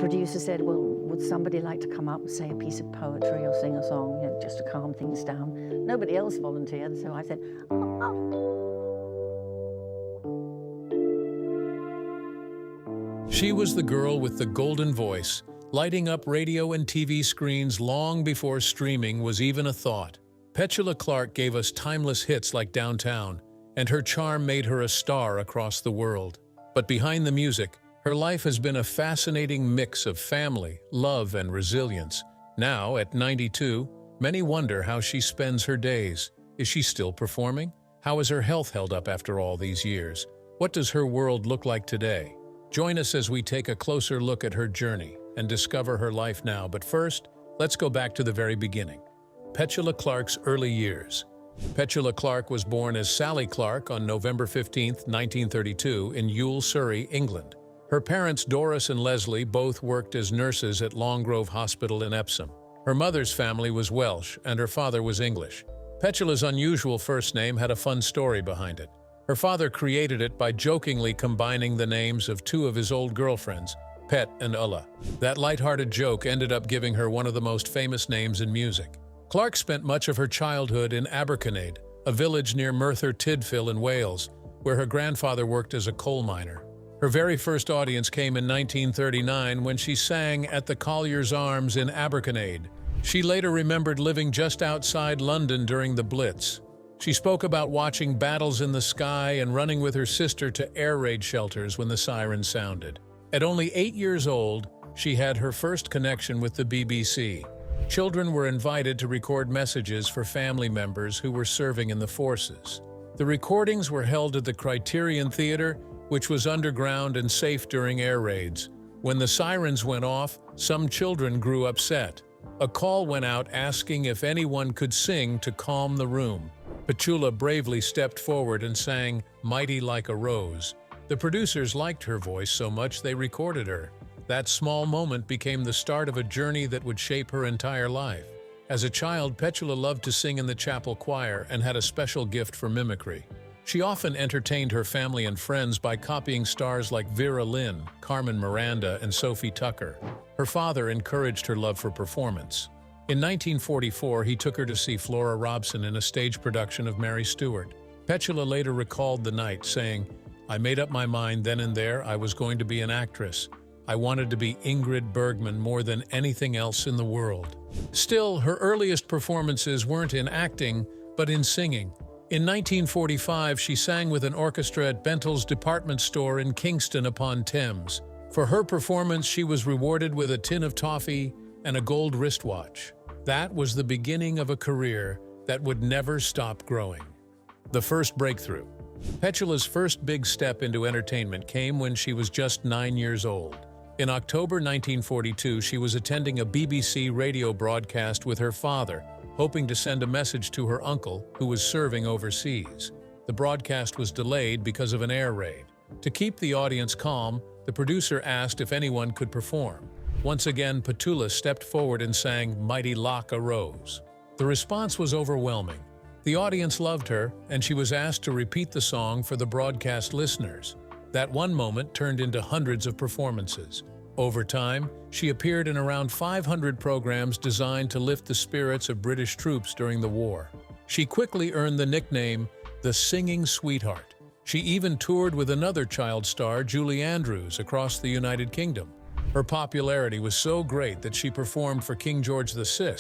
producer said, well, would somebody like to come up and say a piece of poetry or sing a song, just to calm things down? Nobody else volunteered, so I said, She was the girl with the golden voice, lighting up radio and TV screens long before streaming was even a thought. Petula Clark gave us timeless hits like Downtown, and her charm made her a star across the world. But behind the music, her life has been a fascinating mix of family, love, and resilience. Now, at 92, many wonder how she spends her days. Is she still performing? How is her health held up after all these years? What does her world look like today? Join us as we take a closer look at her journey and discover her life now. But first, let's go back to the very beginning. Petula Clark's early years. Petula Clark was born as Sally Clark on November 15, 1932, in Ewell, Surrey, England. Her parents, Doris and Leslie, both worked as nurses at Longgrove Hospital in Epsom. Her mother's family was Welsh and her father was English. Petula's unusual first name had a fun story behind it. Her father created it by jokingly combining the names of two of his old girlfriends, Pet and Ulla. That lighthearted joke ended up giving her one of the most famous names in music. Clark spent much of her childhood in Aberconade, a village near Merthyr Tydfil in Wales, where her grandfather worked as a coal miner. Her very first audience came in 1939 when she sang at the Collier's Arms in Aberconade. She later remembered living just outside London during the Blitz. She spoke about watching battles in the sky and running with her sister to air raid shelters when the sirens sounded. At only 8 years old, she had her first connection with the BBC. Children were invited to record messages for family members who were serving in the forces. The recordings were held at the Criterion Theatre, which was underground and safe during air raids. When the sirens went off, some children grew upset. A call went out asking if anyone could sing to calm the room. Petula bravely stepped forward and sang "Mighty Like a Rose." The producers liked her voice so much they recorded her. That small moment became the start of a journey that would shape her entire life. As a child, Petula loved to sing in the chapel choir and had a special gift for mimicry. She often entertained her family and friends by copying stars like Vera Lynn, Carmen Miranda, and Sophie Tucker. Her father encouraged her love for performance. In 1944, he took her to see Flora Robson in a stage production of Mary Stuart. Petula later recalled the night, saying, "I made up my mind then and there I was going to be an actress. I wanted to be Ingrid Bergman more than anything else in the world." Still, her earliest performances weren't in acting, but in singing. In 1945, she sang with an orchestra at Bentl's department store in Kingston upon Thames. For her performance, she was rewarded with a tin of toffee and a gold wristwatch. That was the beginning of a career that would never stop growing. The first breakthrough. Petula's first big step into entertainment came when she was just 9 years old. In October 1942, she was attending a BBC radio broadcast with her father, hoping to send a message to her uncle, who was serving overseas. The broadcast was delayed because of an air raid. To keep the audience calm, the producer asked if anyone could perform. Once again, Petula stepped forward and sang "Mighty Like a Rose." The response was overwhelming. The audience loved her, and she was asked to repeat the song for the broadcast listeners. That one moment turned into hundreds of performances. Over time, she appeared in around 500 programs designed to lift the spirits of British troops during the war. She quickly earned the nickname, the Singing Sweetheart. She even toured with another child star, Julie Andrews, across the United Kingdom. Her popularity was so great that she performed for King George VI,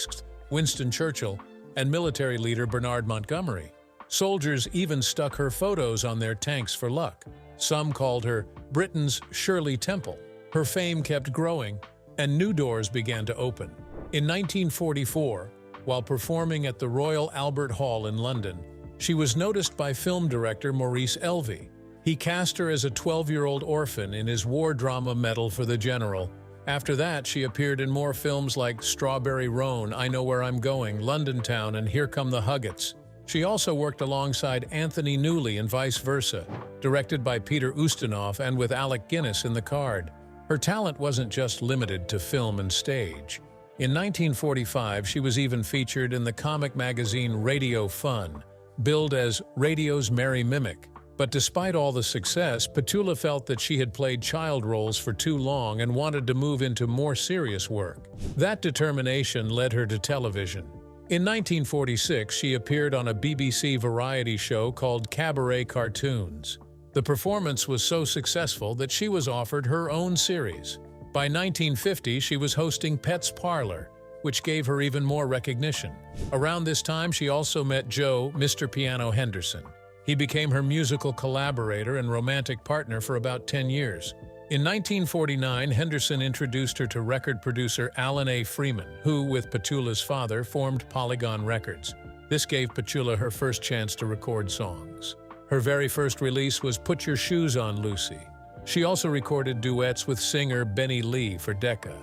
Winston Churchill, and military leader Bernard Montgomery. Soldiers even stuck her photos on their tanks for luck. Some called her Britain's Shirley Temple. Her fame kept growing, and new doors began to open. In 1944, while performing at the Royal Albert Hall in London, she was noticed by film director Maurice Elvey. He cast her as a 12-year-old orphan in his war drama Medal for the General. After that, she appeared in more films like Strawberry Roan, I Know Where I'm Going, London Town, and Here Come the Huggets. She also worked alongside Anthony Newley and Vice Versa, directed by Peter Ustinov and with Alec Guinness in the card. Her talent wasn't just limited to film and stage. In 1945, she was even featured in the comic magazine Radio Fun, billed as radio's merry mimic. But despite all the success, Petula felt that she had played child roles for too long and wanted to move into more serious work. That determination led her to television. In 1946, she appeared on a BBC variety show called Cabaret Cartoons. The performance was so successful that she was offered her own series. By 1950, she was hosting Pet's Parlor, which gave her even more recognition. Around this time, she also met Joe, Mr. Piano Henderson. He became her musical collaborator and romantic partner for about 10 years. In 1949, Henderson introduced her to record producer Alan A. Freeman, who, with Petula's father, formed Polygon Records. This gave Petula her first chance to record songs. Her very first release was Put Your Shoes On, Lucy. She also recorded duets with singer Benny Lee for Decca,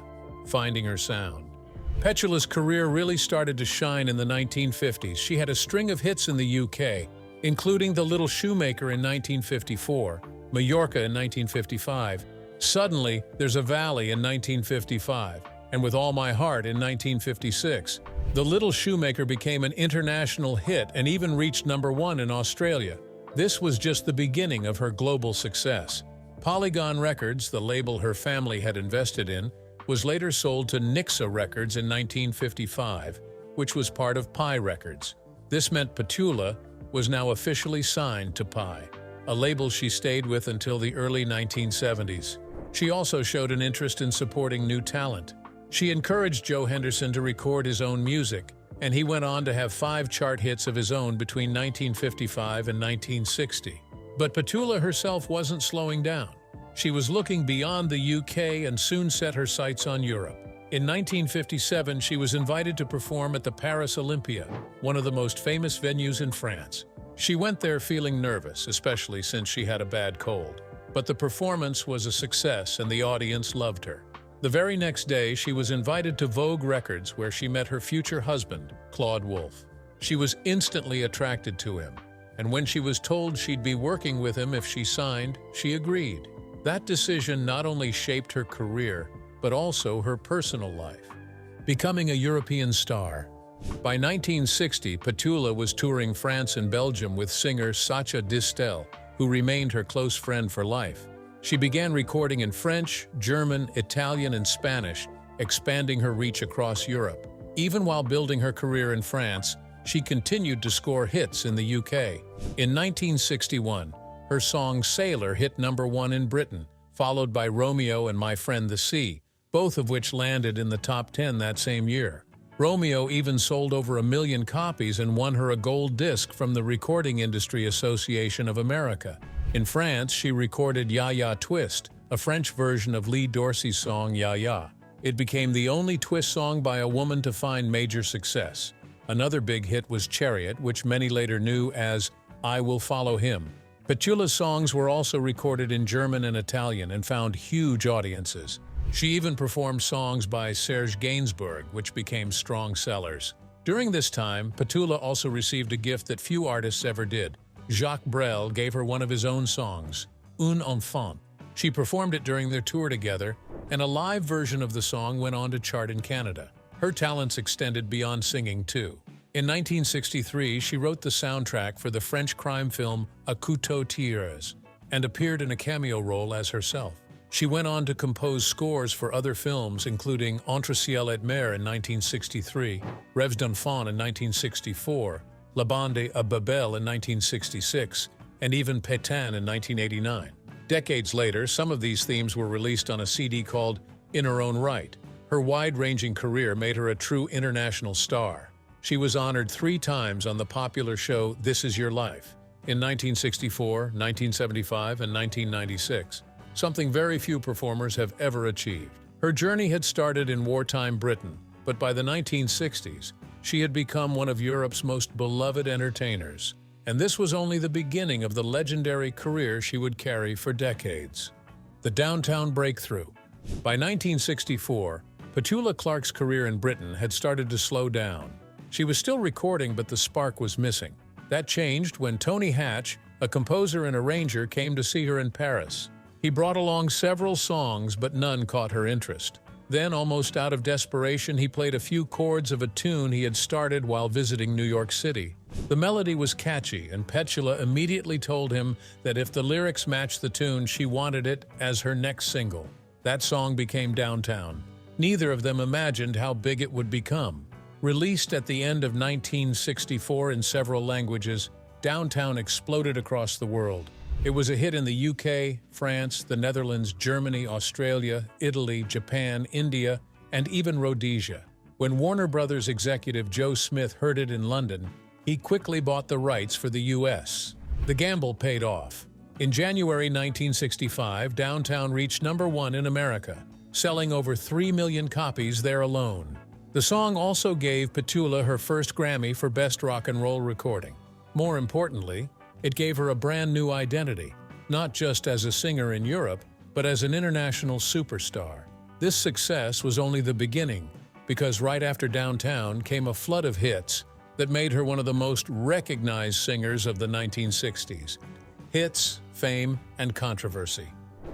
finding her sound. Petula's career really started to shine in the 1950s. She had a string of hits in the UK, including The Little Shoemaker in 1954, Mallorca in 1955, Suddenly There's a Valley in 1955, and With All My Heart in 1956. The Little Shoemaker became an international hit and even reached #1 in Australia. This was just the beginning of her global success. Polygon Records, the label her family had invested in, was later sold to Nixa Records in 1955, which was part of Pi Records. This meant Petula was now officially signed to Pi, a label she stayed with until the early 1970s. She also showed an interest in supporting new talent. She encouraged Joe Henderson to record his own music, and he went on to have 5 chart hits of his own between 1955 and 1960. But Petula herself wasn't slowing down. She was looking beyond the UK and soon set her sights on Europe. In 1957, she was invited to perform at the Paris Olympia, one of the most famous venues in France. She went there feeling nervous, especially since she had a bad cold. But the performance was a success and the audience loved her. The very next day, she was invited to Vogue Records, where she met her future husband, Claude Wolfe. She was instantly attracted to him, and when she was told she'd be working with him if she signed, she agreed. That decision not only shaped her career, but also her personal life. Becoming a European star. By 1960, Petula was touring France and Belgium with singer Sacha Distel, who remained her close friend for life. She began recording in French, German, Italian, and Spanish, expanding her reach across Europe. Even while building her career in France, she continued to score hits in the UK. In 1961, her song Sailor hit #1 in Britain, followed by Romeo and My Friend the Sea, both of which landed in the top 10 that same year. Romeo even sold over 1 million copies and won her a gold disc from the Recording Industry Association of America. In France, she recorded Ya Ya Twist, a French version of Lee Dorsey's song Ya Ya. It became the only twist song by a woman to find major success. Another big hit was Chariot, which many later knew as I Will Follow Him. Petula's songs were also recorded in German and Italian and found huge audiences. She even performed songs by Serge Gainsbourg, which became strong sellers. During this time, Petula also received a gift that few artists ever did. Jacques Brel gave her one of his own songs, Un Enfant. She performed it during their tour together, and a live version of the song went on to chart in Canada. Her talents extended beyond singing, too. In 1963, she wrote the soundtrack for the French crime film A Couteau Tirez and appeared in a cameo role as herself. She went on to compose scores for other films, including Entre Ciel et Mer in 1963, Rêves d'Enfant in 1964, La Bande à Babel in 1966, and even Pétain in 1989. Decades later, some of these themes were released on a CD called In Her Own Right. Her wide-ranging career made her a true international star. She was honored 3 times on the popular show This Is Your Life, in 1964, 1975, and 1996. Something very few performers have ever achieved. Her journey had started in wartime Britain, but by the 1960s, she had become one of Europe's most beloved entertainers. And this was only the beginning of the legendary career she would carry for decades. The Downtown Breakthrough. By 1964, Petula Clark's career in Britain had started to slow down. She was still recording, but the spark was missing. That changed when Tony Hatch, a composer and arranger, came to see her in Paris. He brought along several songs, but none caught her interest. Then, almost out of desperation, he played a few chords of a tune he had started while visiting New York City. The melody was catchy, and Petula immediately told him that if the lyrics matched the tune, she wanted it as her next single. That song became Downtown. Neither of them imagined how big it would become. Released at the end of 1964 in several languages, Downtown exploded across the world. It was a hit in the UK, France, the Netherlands, Germany, Australia, Italy, Japan, India, and even Rhodesia. When Warner Brothers executive Joe Smith heard it in London, he quickly bought the rights for the US. The gamble paid off. In January 1965, Downtown reached #1 in America, selling over 3 million copies there alone. The song also gave Petula her first Grammy for Best Rock and Roll Recording. More importantly, it gave her a brand new identity, not just as a singer in Europe, but as an international superstar. This success was only the beginning, because right after Downtown came a flood of hits that made her one of the most recognized singers of the 1960s. Hits, fame, and controversy.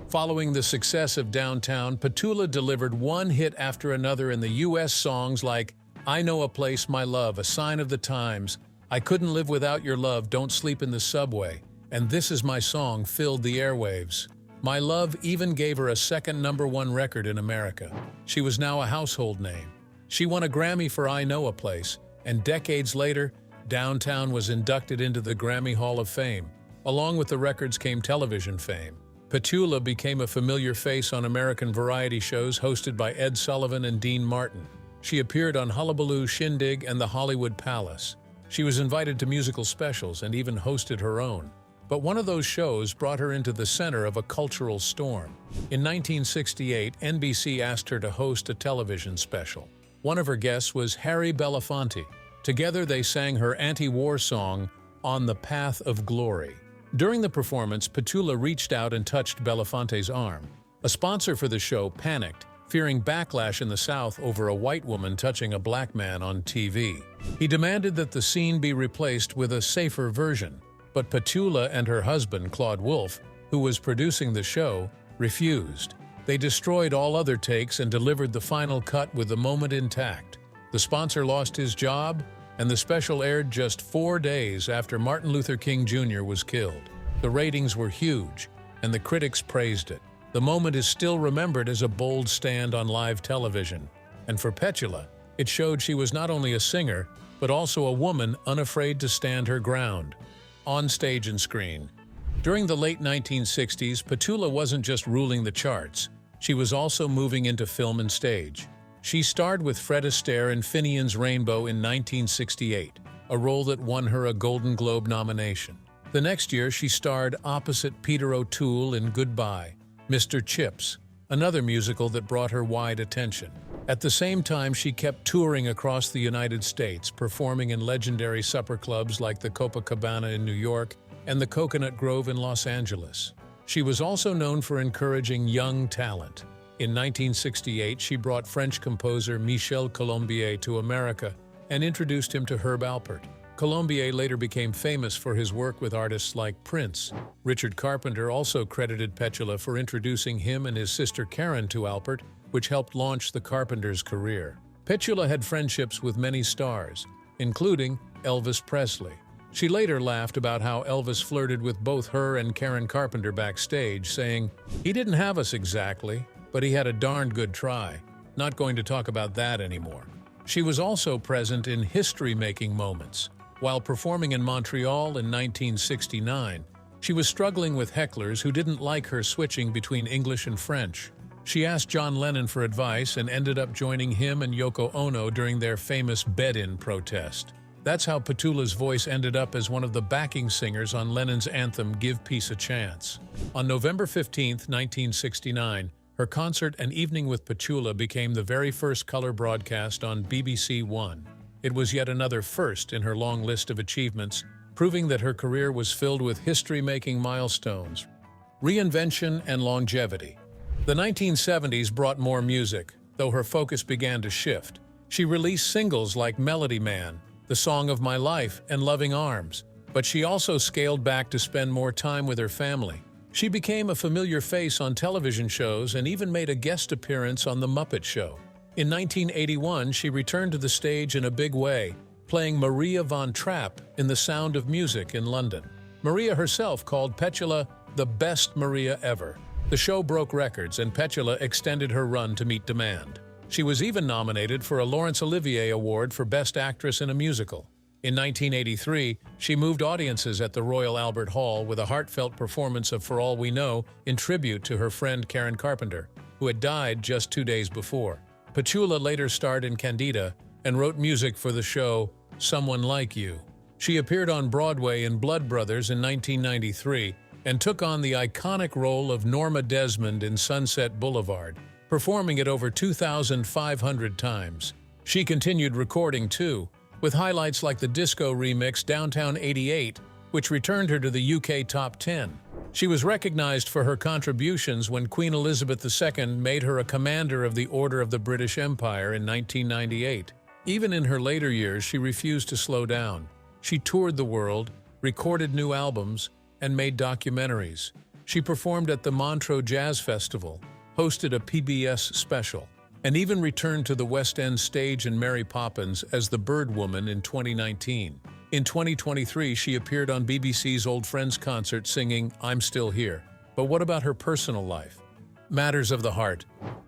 Following the success of Downtown, Petula delivered one hit after another in the US songs like I Know a Place, My Love, A Sign of the Times, I Couldn't Live Without Your Love, Don't Sleep in the Subway, and This Is My Song filled the airwaves. My Love even gave her a second #1 record in America. She was now a household name. She won a Grammy for I Know a Place, and decades later, Downtown was inducted into the Grammy Hall of Fame. Along with the records came television fame. Petula became a familiar face on American variety shows hosted by Ed Sullivan and Dean Martin. She appeared on Hullabaloo Shindig and the Hollywood Palace. She was invited to musical specials and even hosted her own. But one of those shows brought her into the center of a cultural storm. In 1968, NBC asked her to host a television special. One of her guests was Harry Belafonte. Together they sang her anti-war song, On the Path of Glory. During the performance, Petula reached out and touched Belafonte's arm. A sponsor for the show panicked, fearing backlash in the South over a white woman touching a black man on TV. He demanded that the scene be replaced with a safer version, but Petula and her husband, Claude Wolfe, who was producing the show, refused. They destroyed all other takes and delivered the final cut with the moment intact. The sponsor lost his job, and the special aired just 4 days after Martin Luther King Jr. was killed. The ratings were huge, and the critics praised it. The moment is still remembered as a bold stand on live television. And for Petula, it showed she was not only a singer, but also a woman unafraid to stand her ground, on stage and screen. During the late 1960s, Petula wasn't just ruling the charts. She was also moving into film and stage. She starred with Fred Astaire in Finian's Rainbow in 1968, a role that won her a Golden Globe nomination. The next year, she starred opposite Peter O'Toole in Goodbye, Mr. Chips, another musical that brought her wide attention. At the same time, she kept touring across the United States, performing in legendary supper clubs like the Copacabana in New York and the Coconut Grove in Los Angeles. She was also known for encouraging young talent. In 1968, she brought French composer Michel Colombier to America and introduced him to Herb Alpert. Colombier later became famous for his work with artists like Prince. Richard Carpenter also credited Petula for introducing him and his sister Karen to Alpert, which helped launch the Carpenters' career. Petula had friendships with many stars, including Elvis Presley. She later laughed about how Elvis flirted with both her and Karen Carpenter backstage, saying, "He didn't have us exactly, but he had a darned good try. Not going to talk about that anymore." She was also present in history-making moments. While performing in Montreal in 1969, she was struggling with hecklers who didn't like her switching between English and French. She asked John Lennon for advice and ended up joining him and Yoko Ono during their famous bed-in protest. That's how Petula's voice ended up as one of the backing singers on Lennon's anthem Give Peace a Chance. On November 15, 1969, her concert An Evening with Petula became the very first color broadcast on BBC One. It was yet another first in her long list of achievements, proving that her career was filled with history-making milestones, reinvention, and longevity. The 1970s brought more music, though her focus began to shift. She released singles like Melody Man, The Song of My Life, and Loving Arms, but she also scaled back to spend more time with her family. She became a familiar face on television shows and even made a guest appearance on The Muppet Show. In 1981, she returned to the stage in a big way, playing Maria von Trapp in The Sound of Music in London. Maria herself called Petula the best Maria ever. The show broke records, and Petula extended her run to meet demand. She was even nominated for a Laurence Olivier Award for Best Actress in a Musical. In 1983, she moved audiences at the Royal Albert Hall with a heartfelt performance of For All We Know in tribute to her friend Karen Carpenter, who had died just 2 days before. Petula later starred in Candida and wrote music for the show Someone Like You. She appeared on Broadway in Blood Brothers in 1993 and took on the iconic role of Norma Desmond in Sunset Boulevard, performing it over 2,500 times. She continued recording too, with highlights like the disco remix Downtown 88, which returned her to the UK Top 10. She was recognized for her contributions when Queen Elizabeth II made her a Commander of the Order of the British Empire in 1998. Even in her later years, she refused to slow down. She toured the world, recorded new albums, and made documentaries. She performed at the Montreux Jazz Festival, hosted a PBS special, and even returned to the West End stage in Mary Poppins as the Bird Woman in 2019. In 2023, she appeared on BBC's Old Friends concert singing I'm Still Here. But what about her personal life? Matters of the heart.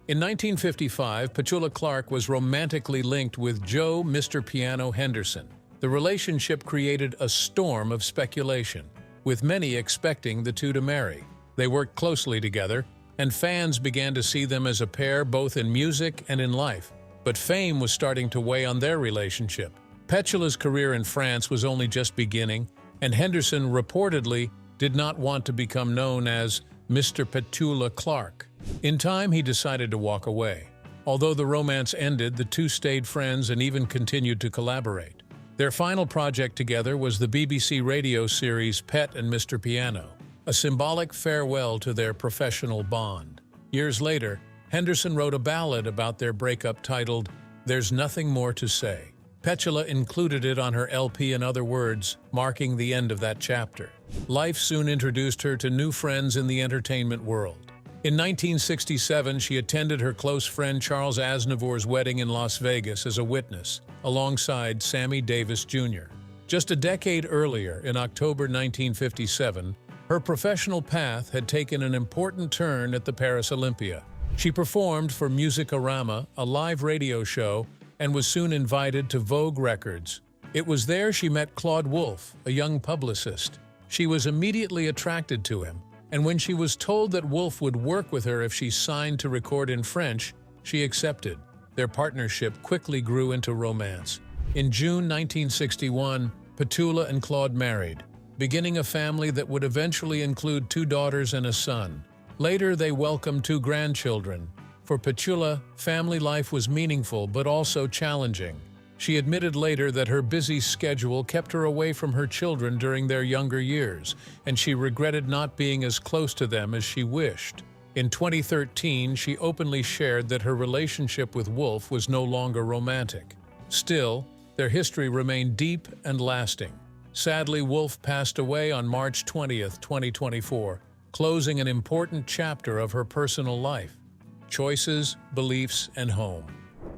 In 1955, Petula Clark was romantically linked with Joe Mr. Piano Henderson. The relationship created a storm of speculation, with many expecting the two to marry. They worked closely together, and fans began to see them as a pair both in music and in life. But fame was starting to weigh on their relationship. Petula's career in France was only just beginning, and Henderson reportedly did not want to become known as Mr. Petula Clark. In time, he decided to walk away. Although the romance ended, the two stayed friends and even continued to collaborate. Their final project together was the BBC radio series Pet and Mr. Piano, a symbolic farewell to their professional bond. Years later, Henderson wrote a ballad about their breakup titled There's Nothing More to Say. Petula included it on her LP In Other Words, marking the end of that chapter. Life soon introduced her to new friends in the entertainment world. In 1967, she attended her close friend Charles Aznavour's wedding in Las Vegas as a witness, alongside Sammy Davis Jr. Just a decade earlier, in October 1957, her professional path had taken an important turn at the Paris Olympia. She performed for Musicorama, a live radio show, and was soon invited to Vogue Records. It was there she met Claude Wolff, a young publicist. She was immediately attracted to him, and when she was told that Wolff would work with her if she signed to record in French, she accepted. Their partnership quickly grew into romance. In June 1961, Petula and Claude married, beginning a family that would eventually include 2 daughters and a son. Later, they welcomed 2 grandchildren. For Petula, family life was meaningful but also challenging. She admitted later that her busy schedule kept her away from her children during their younger years, and she regretted not being as close to them as she wished. In 2013, she openly shared that her relationship with Wolff was no longer romantic. Still, their history remained deep and lasting. Sadly, Wolff passed away on March 20, 2024, closing an important chapter of her personal life: choices, beliefs, and home.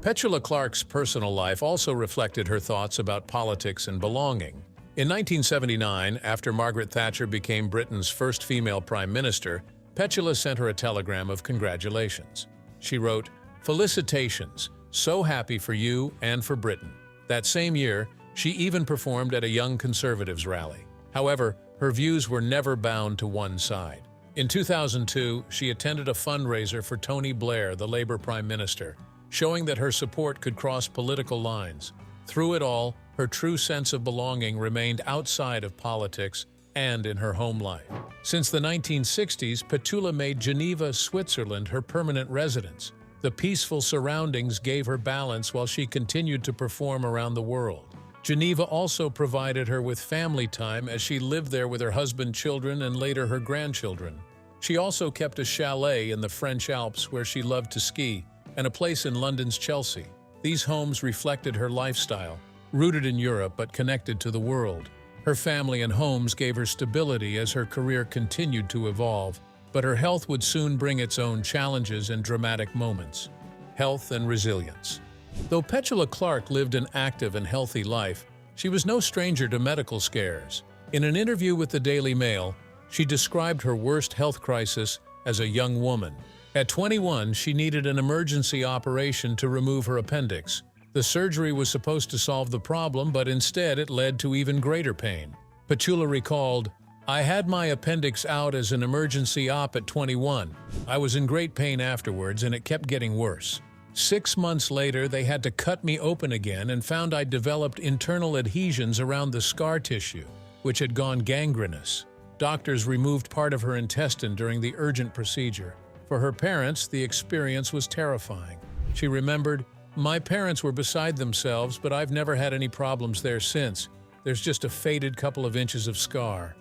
Petula Clark's personal life also reflected her thoughts about politics and belonging. In 1979, after Margaret Thatcher became Britain's first female prime minister, Petula sent her a telegram of congratulations. She wrote, "Felicitations, so happy for you and for Britain." That same year, she even performed at a Young Conservatives rally. However, her views were never bound to one side. In 2002, she attended a fundraiser for Tony Blair, the Labour Prime Minister, showing that her support could cross political lines. Through it all, her true sense of belonging remained outside of politics and in her home life. Since the 1960s, Petula made Geneva, Switzerland her permanent residence. The peaceful surroundings gave her balance while she continued to perform around the world. Geneva also provided her with family time as she lived there with her husband, children, and later her grandchildren. She also kept a chalet in the French Alps where she loved to ski, and a place in London's Chelsea. These homes reflected her lifestyle, rooted in Europe but connected to the world. Her family and homes gave her stability as her career continued to evolve, but her health would soon bring its own challenges and dramatic moments. Health and resilience. Though Petula Clark lived an active and healthy life, she was no stranger to medical scares. In an interview with the Daily Mail, she described her worst health crisis as a young woman. At 21, she needed an emergency operation to remove her appendix. The surgery was supposed to solve the problem, but instead it led to even greater pain. Petula recalled, "I had my appendix out as an emergency op at 21. I was in great pain afterwards, and it kept getting worse. 6 months later, they had to cut me open again and found I'd developed internal adhesions around the scar tissue, which had gone gangrenous. Doctors removed part of her intestine during the urgent procedure. For her parents, the experience was terrifying. She remembered, "My parents were beside themselves, but I've never had any problems there since. There's just a faded couple of inches of scar."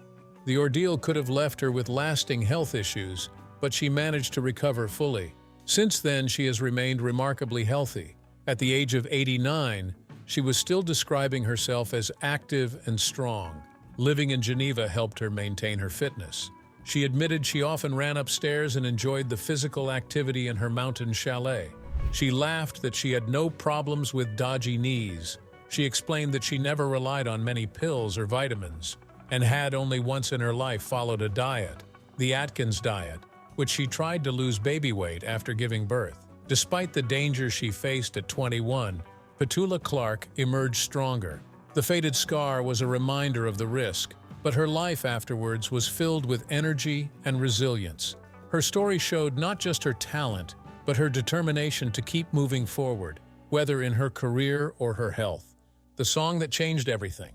The ordeal could have left her with lasting health issues, but she managed to recover fully. Since then, she has remained remarkably healthy. At the age of 89, she was still describing herself as active and strong. Living in Geneva helped her maintain her fitness. She admitted she often ran upstairs and enjoyed the physical activity in her mountain chalet. She laughed that she had no problems with dodgy knees. She explained that she never relied on many pills or vitamins, and had only once in her life followed a diet, the Atkins diet, which she tried to lose baby weight after giving birth. Despite the danger she faced at 21, Petula Clark emerged stronger. The faded scar was a reminder of the risk, but her life afterwards was filled with energy and resilience. Her story showed not just her talent, but her determination to keep moving forward, whether in her career or her health. The song that changed everything.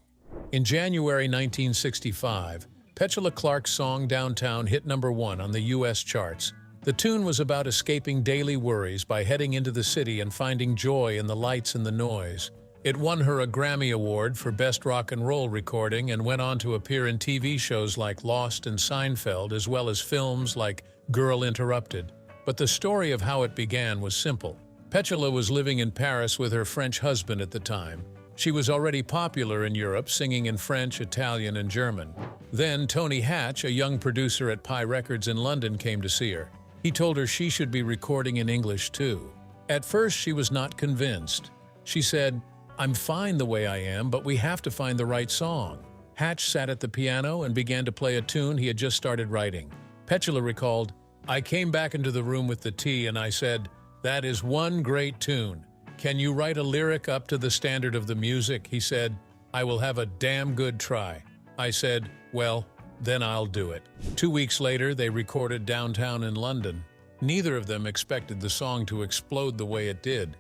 In January 1965, Petula Clark's song Downtown hit #1 on the U.S. charts. The tune was about escaping daily worries by heading into the city and finding joy in the lights and the noise. It won her a Grammy Award for Best Rock and Roll Recording and went on to appear in TV shows like Lost and Seinfeld, as well as films like Girl Interrupted. But the story of how it began was simple. Petula was living in Paris with her French husband at the time. She was already popular in Europe, singing in French, Italian, and German. Then Tony Hatch, a young producer at Pi Records in London, came to see her. He told her she should be recording in English too. At first, she was not convinced. She said, "I'm fine the way I am, but we have to find the right song." Hatch sat at the piano and began to play a tune he had just started writing. Petula recalled, "I came back into the room with the tea and I said, 'That is one great tune. Can you write a lyric up to the standard of the music?' He said, 'I will have a damn good try.' I said, 'Well, then I'll do it.'" 2 weeks later, they recorded Downtown in London. Neither of them expected the song to explode the way it did.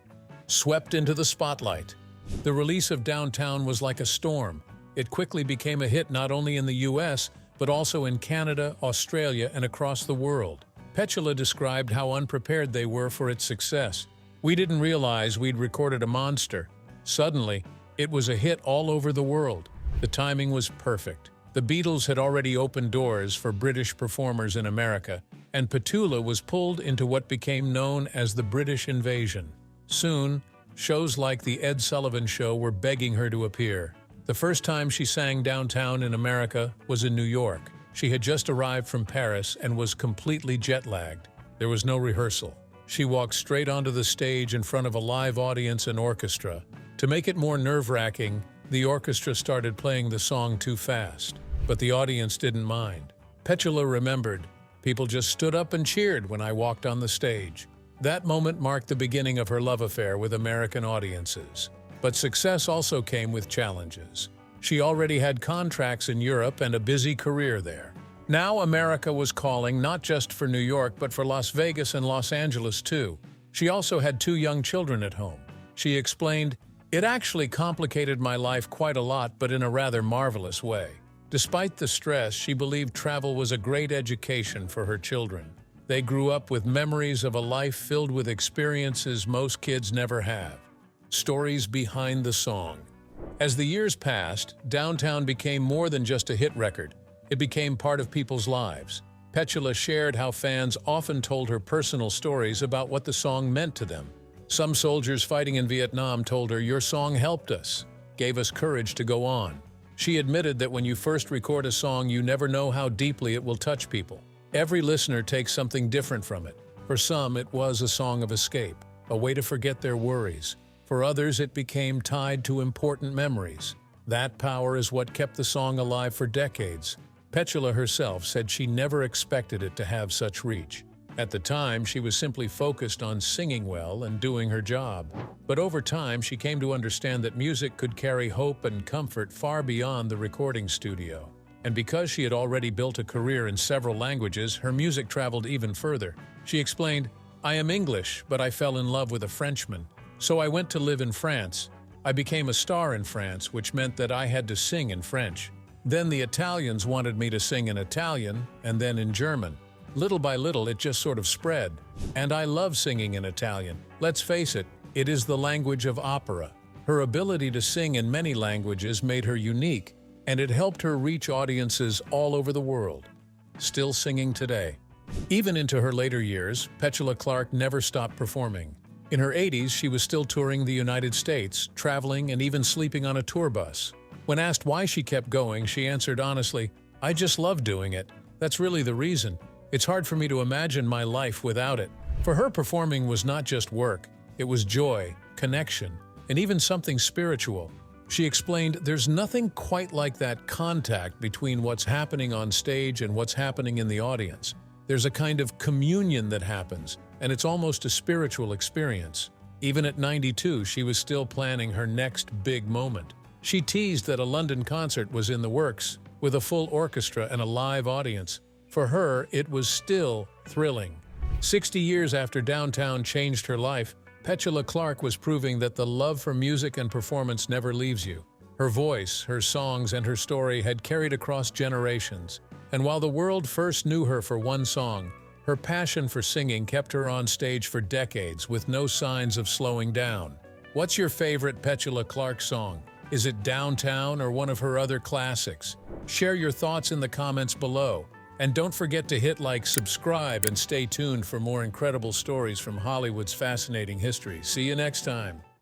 Swept into the spotlight. The release of Downtown was like a storm. It quickly became a hit not only in the US, but also in Canada, Australia, and across the world. Petula described how unprepared they were for its success. "We didn't realize we'd recorded a monster. Suddenly, it was a hit all over the world. The timing was perfect. The Beatles had already opened doors for British performers in America, and Petula was pulled into what became known as the British invasion. Soon, shows like The Ed Sullivan Show were begging her to appear. The first time she sang Downtown in America was in New York. She had just arrived from Paris and was completely jet-lagged. There was no rehearsal. She walked straight onto the stage in front of a live audience and orchestra. To make it more nerve-wracking, the orchestra started playing the song too fast, but the audience didn't mind. Petula remembered, "People just stood up and cheered when I walked on the stage." That moment marked the beginning of her love affair with American audiences. But success also came with challenges. She already had contracts in Europe and a busy career there. Now America was calling not just for New York, but for Las Vegas and Los Angeles too. She also had 2 young children at home. She explained, "It actually complicated my life quite a lot, but in a rather marvelous way." Despite the stress, she believed travel was a great education for her children. They grew up with memories of a life filled with experiences most kids never have. Stories behind the song. As the years passed, Downtown became more than just a hit record. It became part of people's lives. Petula shared how fans often told her personal stories about what the song meant to them. Some soldiers fighting in Vietnam told her, "Your song helped us, gave us courage to go on." She admitted that when you first record a song, you never know how deeply it will touch people. Every listener takes something different from it. For some, it was a song of escape, a way to forget their worries. For others, it became tied to important memories. That power is what kept the song alive for decades. Petula herself said she never expected it to have such reach. At the time, she was simply focused on singing well and doing her job. But over time, she came to understand that music could carry hope and comfort far beyond the recording studio. And because she had already built a career in several languages, her music traveled even further. She explained, "I am English, but I fell in love with a Frenchman. So I went to live in France. I became a star in France, which meant that I had to sing in French. Then the Italians wanted me to sing in Italian, and then in German. Little by little, it just sort of spread. And I love singing in Italian. Let's face it, it is the language of opera." Her ability to sing in many languages made her unique, and it helped her reach audiences all over the world. Still singing today. Even into her later years, Petula Clark never stopped performing. In her 80s, she was still touring the United States, traveling and even sleeping on a tour bus. When asked why she kept going, she answered honestly, "I just love doing it. That's really the reason. It's hard for me to imagine my life without it." For her, performing was not just work. It was joy, connection, and even something spiritual. She explained, "There's nothing quite like that contact between what's happening on stage and what's happening in the audience. There's a kind of communion that happens, and it's almost a spiritual experience." Even at 92, she was still planning her next big moment. She teased that a London concert was in the works, with a full orchestra and a live audience. For her, it was still thrilling. 60 years after Downtown changed her life, Petula Clark was proving that the love for music and performance never leaves you. Her voice, her songs, and her story had carried across generations. And while the world first knew her for one song, her passion for singing kept her on stage for decades with no signs of slowing down. What's your favorite Petula Clark song? Is it Downtown or one of her other classics? Share your thoughts in the comments below. And don't forget to hit like, subscribe, and stay tuned for more incredible stories from Hollywood's fascinating history. See you next time.